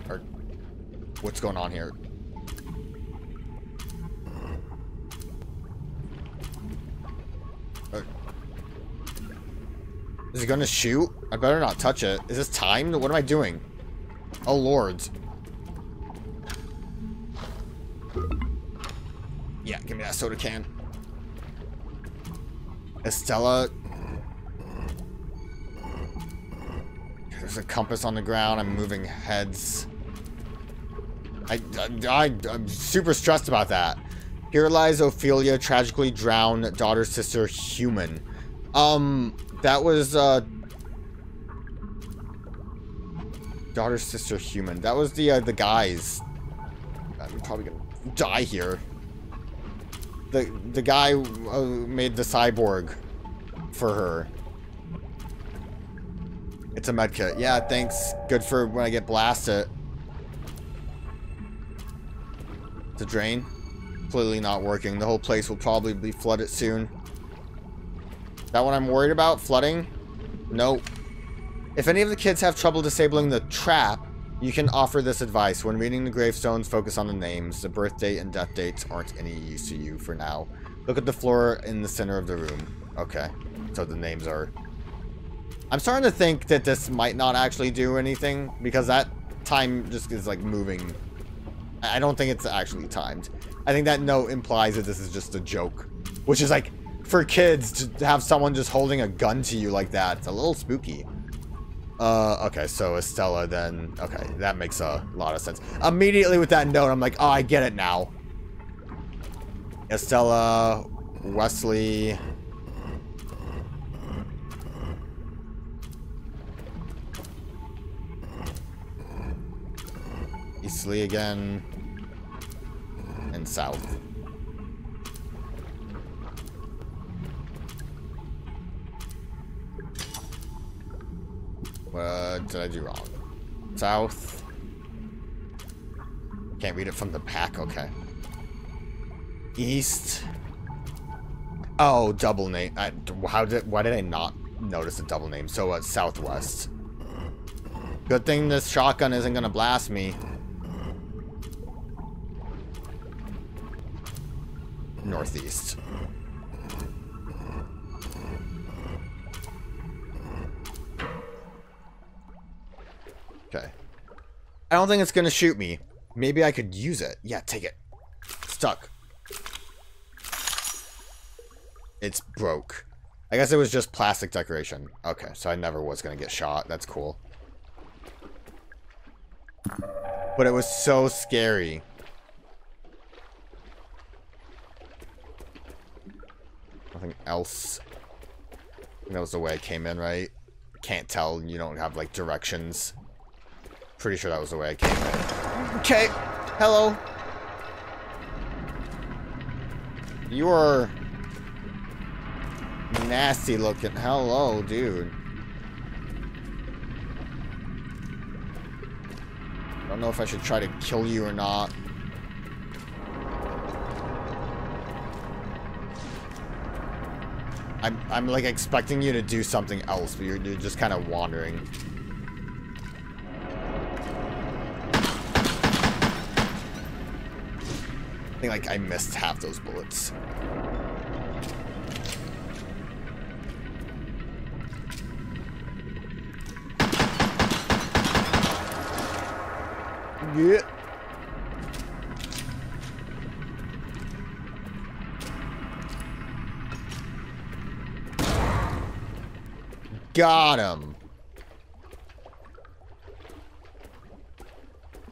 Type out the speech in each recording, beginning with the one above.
Or what's going on here? Is he gonna shoot? I better not touch it. Is this timed? What am I doing? Oh, lords. Yeah, give me that soda can. Estella. There's a compass on the ground. I'm moving heads. I'm super stressed about that. Here lies Ophelia, tragically drowned, daughter, sister, human. That was, daughter, sister, human. That was the guys. I'm probably gonna die here. The guy made the cyborg for her. It's a medkit. Yeah, thanks. Good for when I get blasted. The drain. Clearly not working. The whole place will probably be flooded soon. That what I'm worried about? Flooding? Nope. If any of the kids have trouble disabling the trap, you can offer this advice. When reading the gravestones, focus on the names. The birth date and death dates aren't any use to you for now. Look at the floor in the center of the room. Okay. So the names are... I'm starting to think that this might not actually do anything, because that time just is like moving. I don't think it's actually timed. I think that note implies that this is just a joke, which is like, for kids to have someone just holding a gun to you like that, it's a little spooky. Okay, so Estella then, okay, that makes a lot of sense. Immediately with that note, I'm like, oh, I get it now. Estella, Wesley. Eastleigh again. And south. What did I do wrong? South. Can't read it from the pack, okay. East. Oh, double name. Why did I not notice a double name? So, southwest. Good thing this shotgun isn't gonna blast me. Northeast. Okay. I don't think it's gonna shoot me. Maybe I could use it. Yeah, take it. Stuck. It's broke. I guess it was just plastic decoration. Okay, so I never was gonna get shot. That's cool. But it was so scary. Nothing else. That was the way I came in, right? Can't tell. You don't have, like, directions. Pretty sure that was the way I came in. Okay. Hello. You are nasty looking. Hello, dude. I don't know if I should try to kill you or not. I'm like expecting you to do something else, but you're just kind of wandering. I think like I missed half those bullets. Yeah. Got him.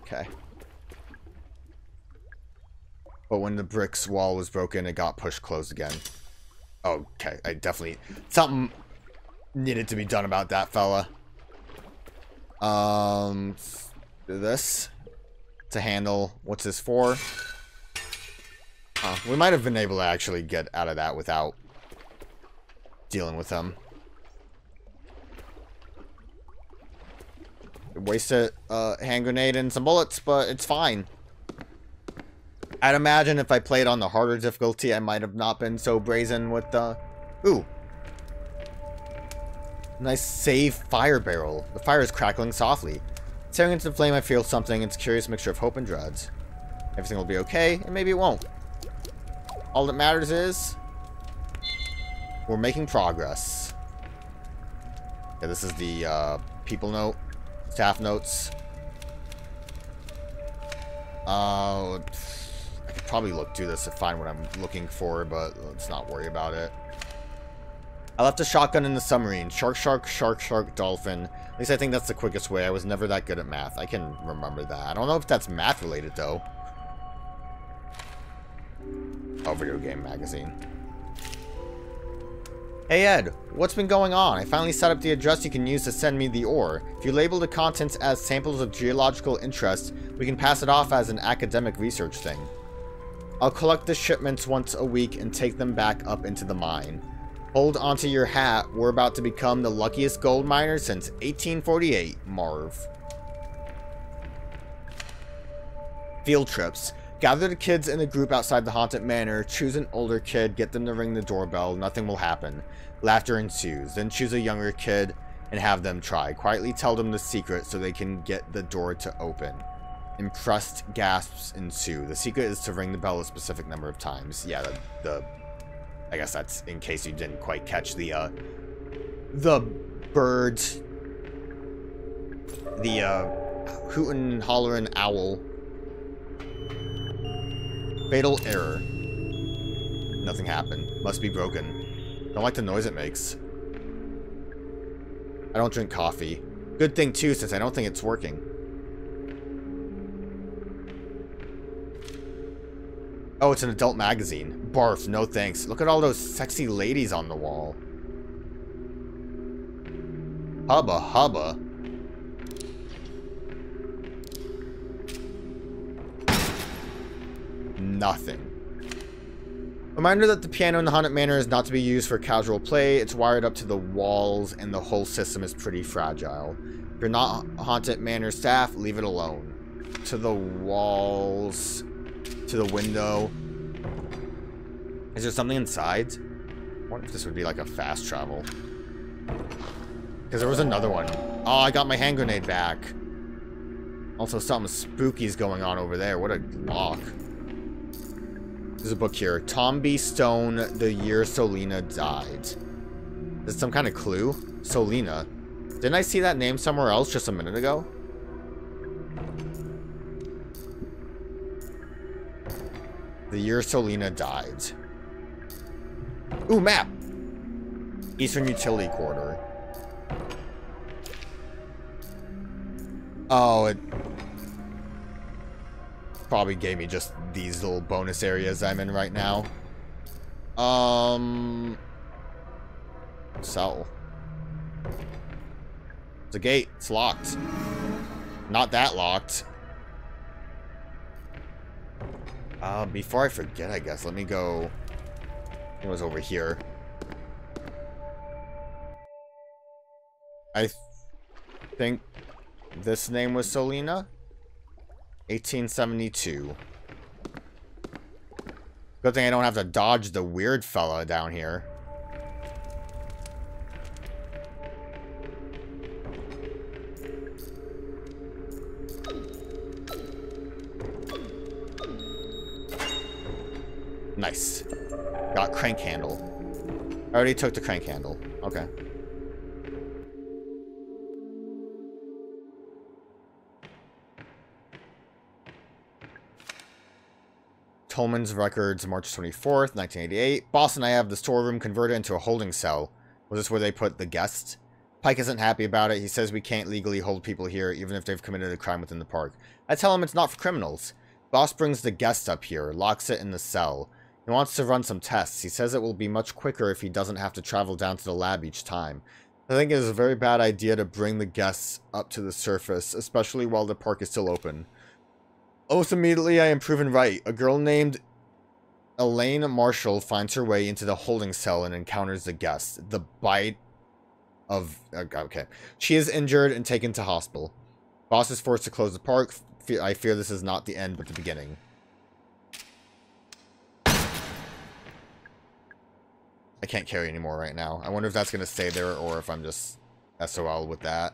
Okay. But when the bricks wall was broken, it got pushed closed again. Okay, I definitely... Something needed to be done about that, fella. Do this. To handle... What's this for? We might have been able to actually get out of that without dealing with them. Wasted a hand grenade and some bullets, but it's fine. I'd imagine if I played on the harder difficulty, I might have not been so brazen with the... Ooh. Nice save fire barrel. The fire is crackling softly. Staring into the flame, I feel something. It's a curious mixture of hope and dread. Everything will be okay, and maybe it won't. All that matters is we're making progress. Yeah, this is the people note, staff notes. I could probably look through this to find what I'm looking for, but let's not worry about it. I left a shotgun in the submarine. Shark, shark, shark, shark, dolphin. At least I think that's the quickest way. I was never that good at math. I can remember that. I don't know if that's math related, though. Oh, video game magazine. Hey Ed, what's been going on? I finally set up the address you can use to send me the ore. If you label the contents as samples of geological interest, we can pass it off as an academic research thing. I'll collect the shipments once a week and take them back up into the mine. Hold onto your hat, we're about to become the luckiest gold miners since 1848, Marv. Field trips. Gather the kids in a group outside the haunted manor, choose an older kid, get them to ring the doorbell, nothing will happen. Laughter ensues, then choose a younger kid and have them try. Quietly tell them the secret so they can get the door to open. Impressed gasps ensue. The secret is to ring the bell a specific number of times. Yeah, I guess that's in case you didn't quite catch the bird, the hootin' hollerin' owl. Fatal error. Nothing happened. Must be broken. Don't like the noise it makes. I don't drink coffee. Good thing too, since I don't think it's working. Oh, it's an adult magazine. Barf, no thanks. Look at all those sexy ladies on the wall. Hubba hubba. Nothing. Reminder that the piano in the haunted manor is not to be used for casual play. It's wired up to the walls and the whole system is pretty fragile. If you're not haunted manor staff, leave it alone. To the walls, to the window. Is there something inside? I wonder if this would be like a fast travel. Because there was another one. Oh, I got my hand grenade back. Also, something spooky is going on over there. What a lock. There's a book here. Tom B. Stone, The Year Solina Died. Is this some kind of clue? Solina. Didn't I see that name somewhere else just a minute ago? The Year Solina Died. Ooh, map! Eastern Utility Corridor. Oh, it probably gave me just these little bonus areas I'm in right now. Cell. It's a gate. It's locked. Not that locked. Before I forget, I guess, let me go. It was over here. I think this name was Solina. 1872. Good thing I don't have to dodge the weird fella down here. Nice. Got crank handle. I already took the crank handle. Okay. Tolman's Records, March 24th, 1988. Boss and I have the storeroom converted into a holding cell. Was this where they put the guests? Pike isn't happy about it. He says we can't legally hold people here, even if they've committed a crime within the park. I tell him it's not for criminals. Boss brings the guest up here, locks it in the cell. He wants to run some tests. He says it will be much quicker if he doesn't have to travel down to the lab each time. I think it is a very bad idea to bring the guests up to the surface, especially while the park is still open. Almost immediately, I am proven right. A girl named Elaine Marshall finds her way into the holding cell and encounters the guests. The bite of... okay. She is injured and taken to hospital. Boss is forced to close the park. I fear this is not the end, but the beginning. I can't carry anymore right now. I wonder if that's going to stay there or if I'm just SOL with that.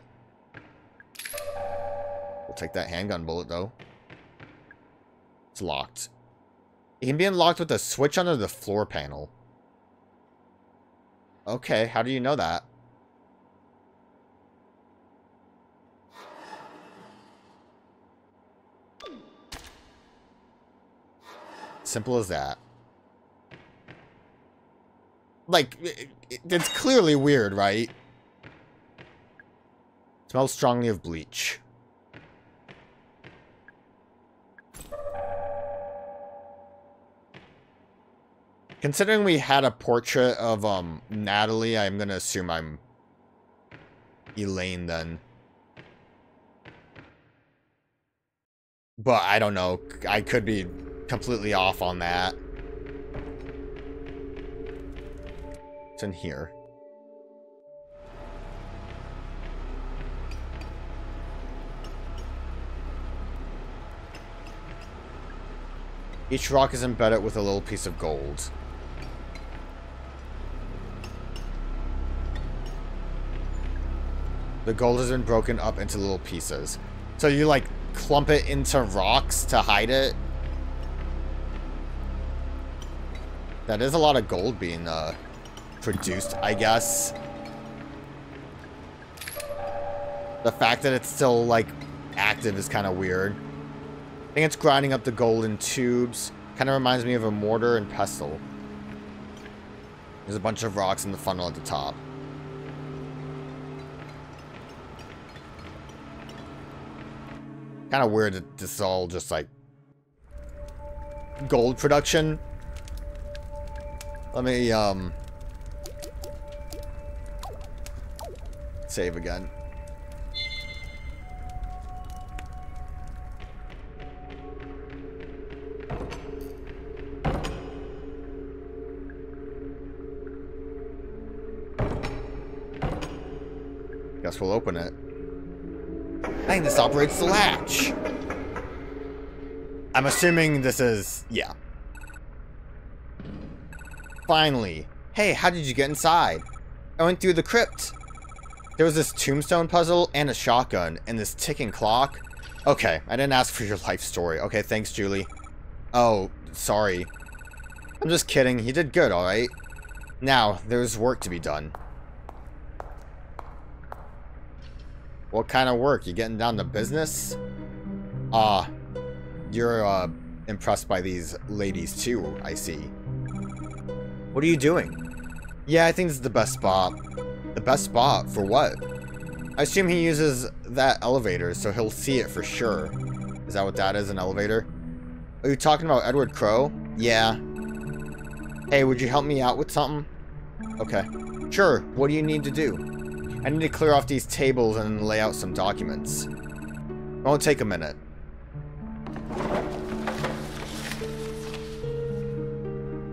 We'll take that handgun bullet, though. It's locked. It can be unlocked with a switch under the floor panel. Okay, how do you know that? Simple as that. Like, it's clearly weird, right? Smells strongly of bleach. Considering we had a portrait of Natalie, I'm gonna assume I'm Elaine then. But I don't know. I could be completely off on that. It's in here. Each rock is embedded with a little piece of gold. The gold has been broken up into little pieces. So you, like, clump it into rocks to hide it? That is a lot of gold being, produced, I guess. The fact that it's still, like, active is kind of weird. I think it's grinding up the gold in tubes. Kind of reminds me of a mortar and pestle. There's a bunch of rocks in the funnel at the top. Kind of weird that this is all just, like, gold production. Let me, save again. Guess we'll open it. Dang, this operates the latch. I'm assuming this is... yeah. Finally. Hey, how did you get inside? I went through the crypt. There was this tombstone puzzle and a shotgun and this ticking clock. Okay, I didn't ask for your life story. Okay, thanks, Julie. Oh, sorry. I'm just kidding. You did good, alright? Now, there's work to be done. What kind of work? You getting down to business? You're, impressed by these ladies too, I see. What are you doing? Yeah, I think this is the best spot. The best spot? For what? I assume he uses that elevator, so he'll see it for sure. Is that what that is, an elevator? Are you talking about Edward Crow? Yeah. Hey, would you help me out with something? Okay. Sure, what do you need to do? I need to clear off these tables and lay out some documents. It won't take a minute.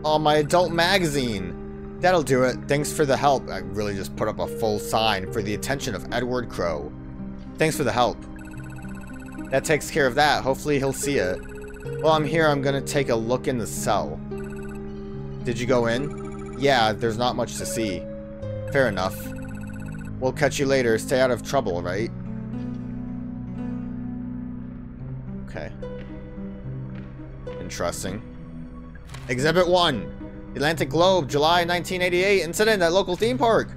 Oh, my adult magazine! That'll do it. Thanks for the help. I really just put up a full sign for the attention of Edward Crow. Thanks for the help. That takes care of that. Hopefully he'll see it. While I'm here, I'm gonna take a look in the cell. Did you go in? Yeah, there's not much to see. Fair enough. We'll catch you later. Stay out of trouble, right? Okay. Interesting. Exhibit 1. Atlantic Globe, July 1988. Incident at local theme park.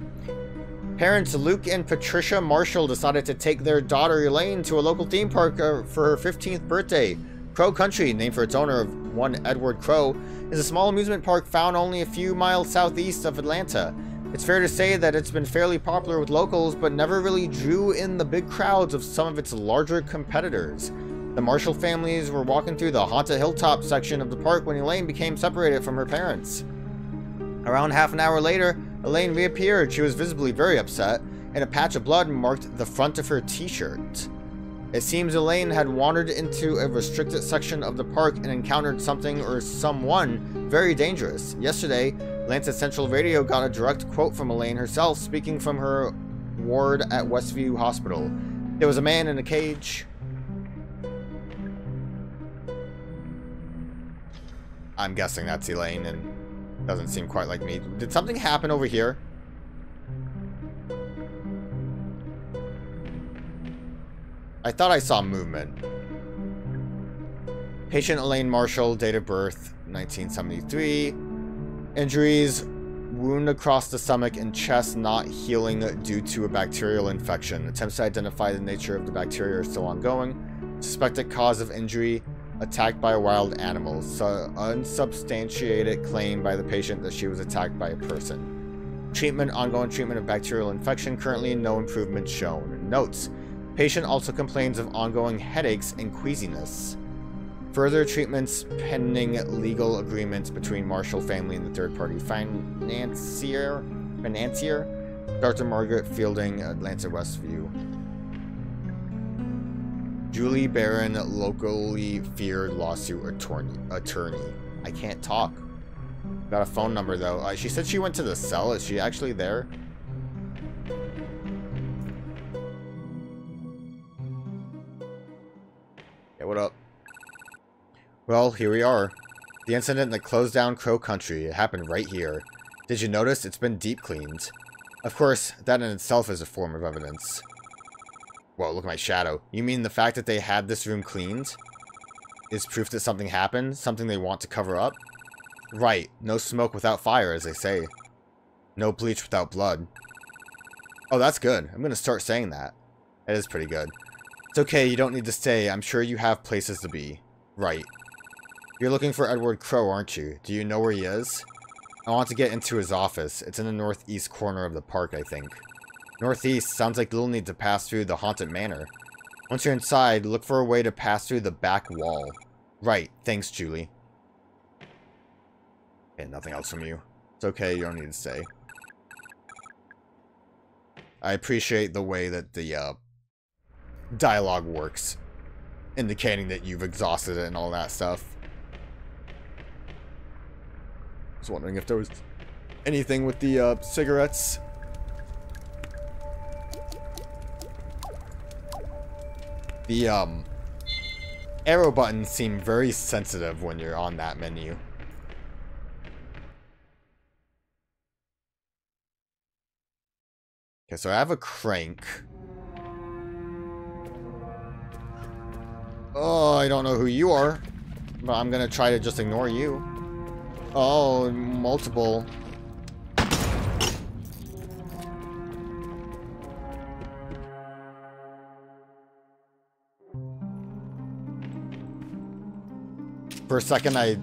Parents Luke and Patricia Marshall decided to take their daughter Elaine to a local theme park for her 15th birthday. Crow Country, named for its owner of one Edward Crow, is a small amusement park found only a few miles southeast of Atlanta. It's fair to say that it's been fairly popular with locals, but never really drew in the big crowds of some of its larger competitors. The Marshall families were walking through the haunted hilltop section of the park when Elaine became separated from her parents. Around half an hour later, Elaine reappeared. She was visibly very upset, and a patch of blood marked the front of her t-shirt. It seems Elaine had wandered into a restricted section of the park and encountered something or someone very dangerous. Yesterday, Atlanta Central Radio got a direct quote from Elaine herself, speaking from her ward at Westview Hospital. There was a man in a cage. I'm guessing that's Elaine, and doesn't seem quite like me. Did something happen over here? I thought I saw movement. Patient Elaine Marshall, date of birth 1973. Injuries, wound across the stomach and chest not healing due to a bacterial infection. Attempts to identify the nature of the bacteria are still ongoing. Suspected cause of injury, attacked by a wild animal. So unsubstantiated claim by the patient that she was attacked by a person. Treatment, ongoing treatment of bacterial infection. Currently no improvement shown. Notes. Patient also complains of ongoing headaches and queasiness. Further treatments pending legal agreements between Marshall family and the third-party financier. Dr. Margaret Fielding, Atlanta Westview. Julie Barron, locally feared lawsuit attorney. I can't talk. Got a phone number though. She said she went to the cell. Is she actually there? Yeah, what up? Well, here we are. The incident that closed down Crow Country. It happened right here. Did you notice? It's been deep cleaned. Of course, that in itself is a form of evidence. Whoa, look at my shadow. You mean the fact that they had this room cleaned is proof that something happened? Something they want to cover up? Right. No smoke without fire, as they say. No bleach without blood. Oh, that's good. I'm gonna start saying that. That is pretty good. It's okay, you don't need to stay. I'm sure you have places to be. Right. You're looking for Edward Crow, aren't you? Do you know where he is? I want to get into his office. It's in the northeast corner of the park, I think. Northeast? Sounds like you'll need to pass through the haunted manor. Once you're inside, look for a way to pass through the back wall. Right. Thanks, Julie. Okay, nothing else from you. It's okay, you don't need to stay. I appreciate the way that the dialogue works, indicating that you've exhausted it and all that stuff. I was wondering if there was anything with the cigarettes. The arrow buttons seem very sensitive when you're on that menu. Okay, so I have a crank. Oh, I don't know who you are, but I'm gonna try to just ignore you. Oh, multiple. For a second, I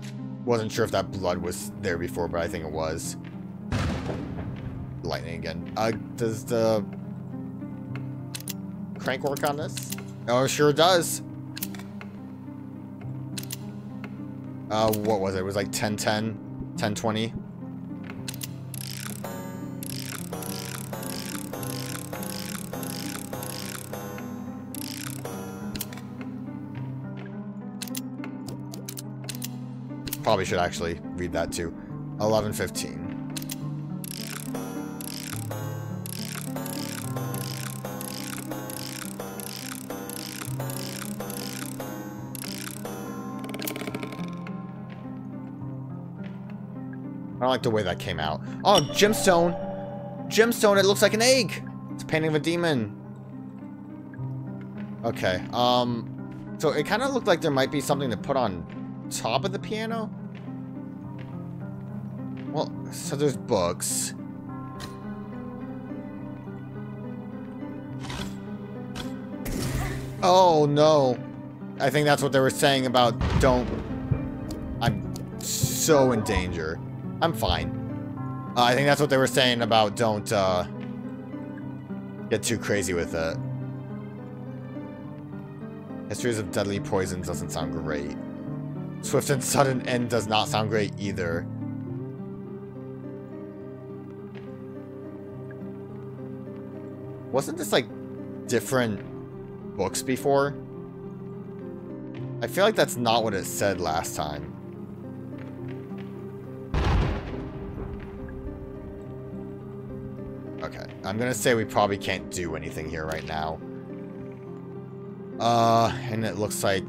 wasn't sure if that blood was there before, but I think it was. Lightning again. Does the crank work on this? Oh, it sure does. What was it? It was like 1010, 1020. Probably should actually read that too. 11:15. I don't like the way that came out. Oh, gemstone! Gemstone, it looks like an egg! It's a painting of a demon. Okay, so it kind of looked like there might be something to put on top of the piano? Well, so there's books. Oh, no. I think that's what they were saying about don't... I'm so in danger. I'm fine. I think that's what they were saying about don't get too crazy with it. Histories of deadly poisons doesn't sound great. Swift and sudden end does not sound great either. Wasn't this like different books before? I feel like that's not what it said last time. Okay, I'm gonna say we probably can't do anything here right now. And it looks like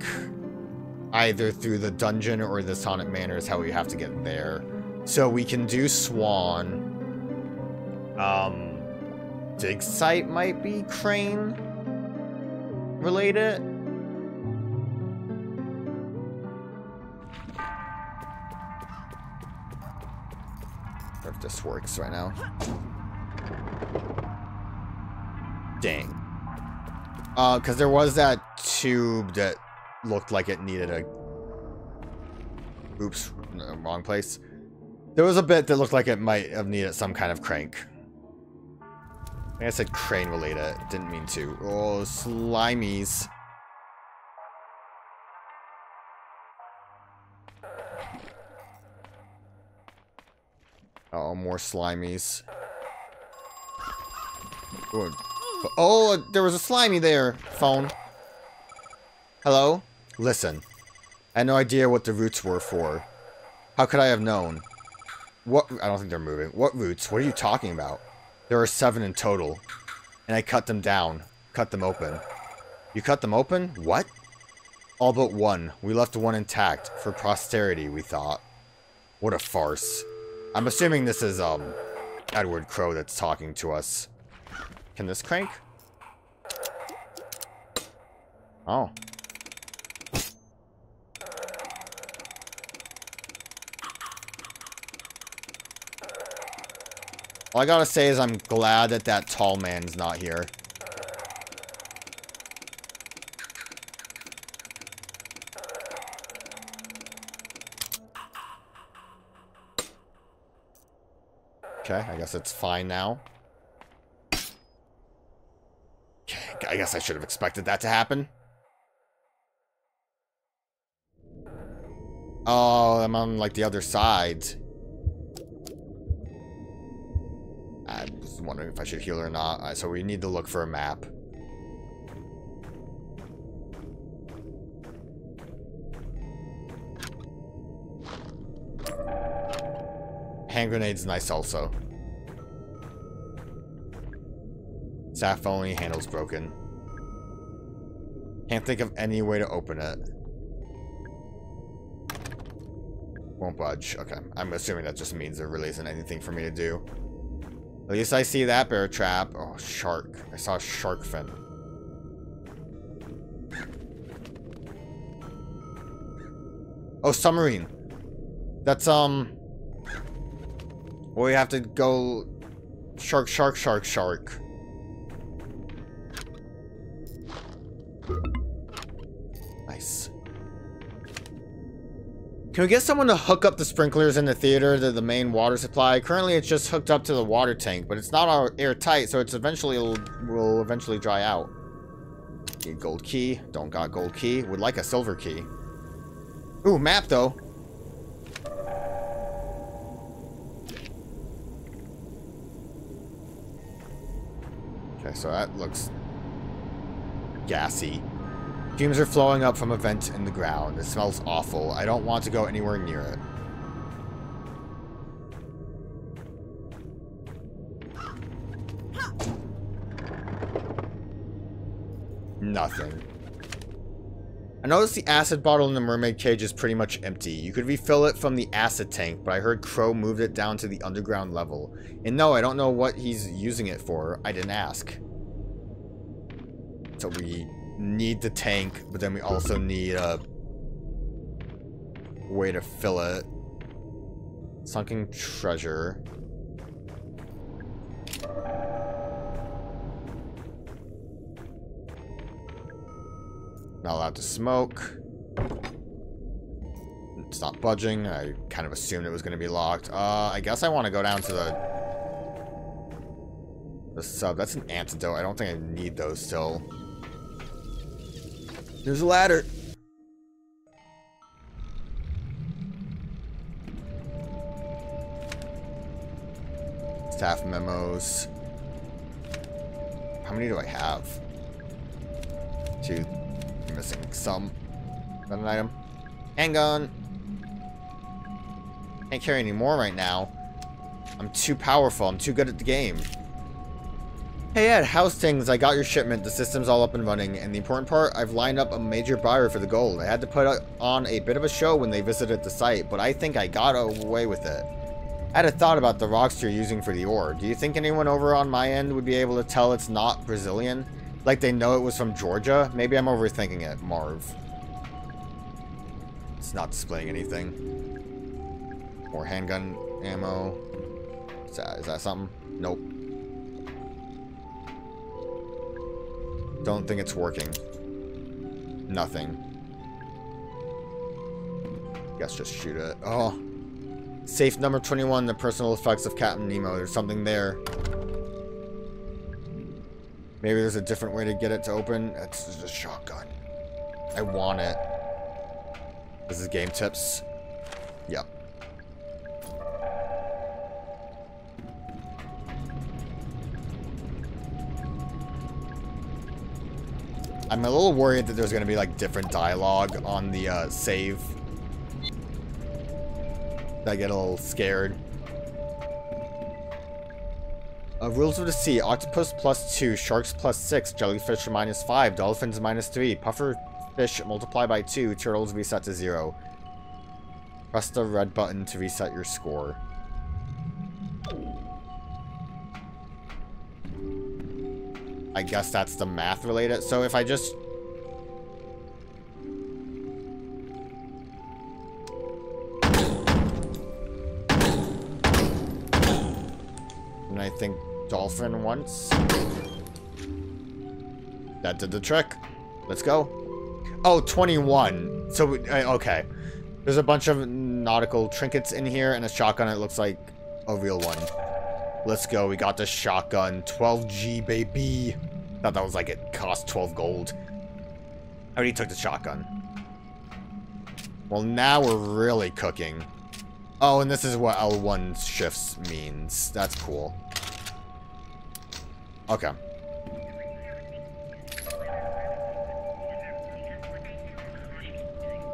either through the dungeon or the Sonic Manor is how we have to get there. So we can do Swan. Dig site might be Crane. relate it. Or if this works right now. Dang. Because there was that tube that looked like it needed a... Oops, no, wrong place. There was a bit that looked like it might have needed some kind of crank. I think I said crane related. Didn't mean to. Oh, slimies. Oh, more slimies. Good. Oh, there was a slimy there. Phone. Hello? Listen. I had no idea what the roots were for. How could I have known? What? I don't think they're moving. What roots? What are you talking about? There are 7 in total. And I cut them down. Cut them open. You cut them open? What? All but one. We left one intact. For posterity, we thought. What a farce. I'm assuming this is, Edward Crow that's talking to us. Can this crank? Oh. All I gotta say is I'm glad that that tall man's not here. Okay, I guess it's fine now. Okay, I guess I should have expected that to happen. Oh, I'm on, like, the other side. I was wondering if I should heal or not. So we need to look for a map. Hand grenade's nice also. Staff only, handle's broken. Can't think of any way to open it. Won't budge. Okay. I'm assuming that just means there really isn't anything for me to do. At least I see that bear trap. Oh, shark. I saw a shark fin. Oh, submarine. That's, well, we have to go... Shark, shark, shark, shark. Nice. Can we get someone to hook up the sprinklers in the theater to the main water supply? Currently, it's just hooked up to the water tank, but it's not airtight, so it's will eventually dry out. Need gold key. Don't got gold key. Would like a silver key. Ooh, map though. Okay, so that looks gassy. Fumes are flowing up from a vent in the ground. It smells awful. I don't want to go anywhere near it. Nothing. I noticed the acid bottle in the mermaid cage is pretty much empty. You could refill it from the acid tank, but I heard Crow moved it down to the underground level. And no, I don't know what he's using it for. I didn't ask. So we need the tank, but then we also need a way to fill it. Sunken treasure. Not allowed to smoke. It's not budging. I kind of assumed it was going to be locked. I guess I want to go down to the sub. That's an antidote. I don't think I need those still. There's a ladder. Staff memos. How many do I have? 2. I'm missing some. Got an item. Handgun. Can't carry any more right now. I'm too powerful. I'm too good at the game. Hey Ed, how's things? I got your shipment, the system's all up and running, and the important part, I've lined up a major buyer for the gold. I had to put on a bit of a show when they visited the site, but I think I got away with it. I had a thought about the rocks you're using for the ore. Do you think anyone over on my end would be able to tell it's not Brazilian? Like they know it was from Georgia? Maybe I'm overthinking it, Marv. It's not displaying anything. More handgun ammo. Is that something? Nope. Don't think it's working. Nothing. Guess just shoot it. Oh. Safe number 21, the personal effects of Captain Nemo. There's something there. Maybe there's a different way to get it to open. It's just a shotgun. I want it. This is game tips. Yep. I'm a little worried that there's going to be like different dialogue on the save. I get a little scared. Rules of the sea. Octopus +2, sharks +6, jellyfish -5, dolphins -3, puffer fish multiply by 2, turtles reset to 0. Press the red button to reset your score. I guess that's the math related. So if I just... And I think dolphin once. That did the trick. Let's go. Oh, 21. So, okay. There's a bunch of nautical trinkets in here and a shotgun. It looks like a real one. Let's go. We got the shotgun. 12G, baby. Thought that was like it cost 12 gold. I already took the shotgun. Well, now we're really cooking. Oh, and this is what L1 shifts means. That's cool. Okay.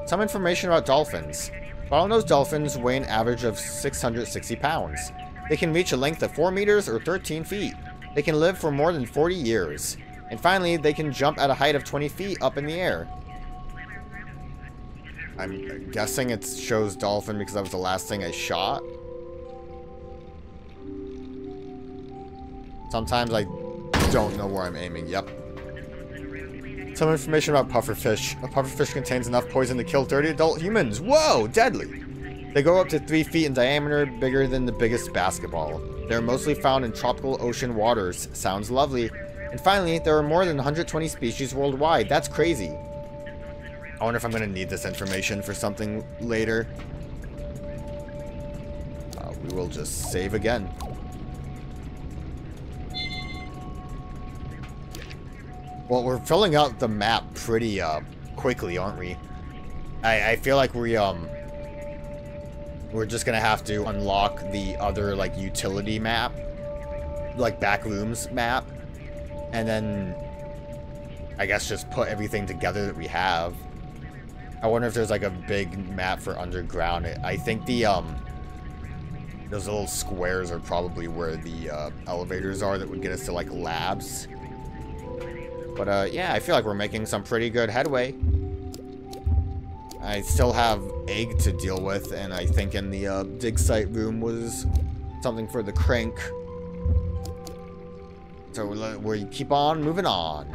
Some information about dolphins. Bottlenose dolphins weigh an average of 660 pounds. They can reach a length of 4 meters or 13 feet. They can live for more than 40 years. And finally, they can jump at a height of 20 feet up in the air. I'm guessing it shows dolphin because that was the last thing I shot. Sometimes I don't know where I'm aiming. Yep. Some information about pufferfish. A pufferfish contains enough poison to kill 30 adult humans. Whoa, deadly. They go up to 3 feet in diameter, bigger than the biggest basketball. They're mostly found in tropical ocean waters. Sounds lovely. And finally, there are more than 120 species worldwide. That's crazy. I wonder if I'm going to need this information for something later. We will just save again. Well, we're filling out the map pretty quickly, aren't we? I feel like we're just gonna have to unlock the other, like, utility map. Like, back rooms map. And then, I guess just put everything together that we have. I wonder if there's, like, a big map for underground. I think the, those little squares are probably where the, elevators are that would get us to, like, labs. But, yeah, I feel like we're making some pretty good headway. I still have egg to deal with, and I think in the dig site room was something for the crank. So we keep on moving on.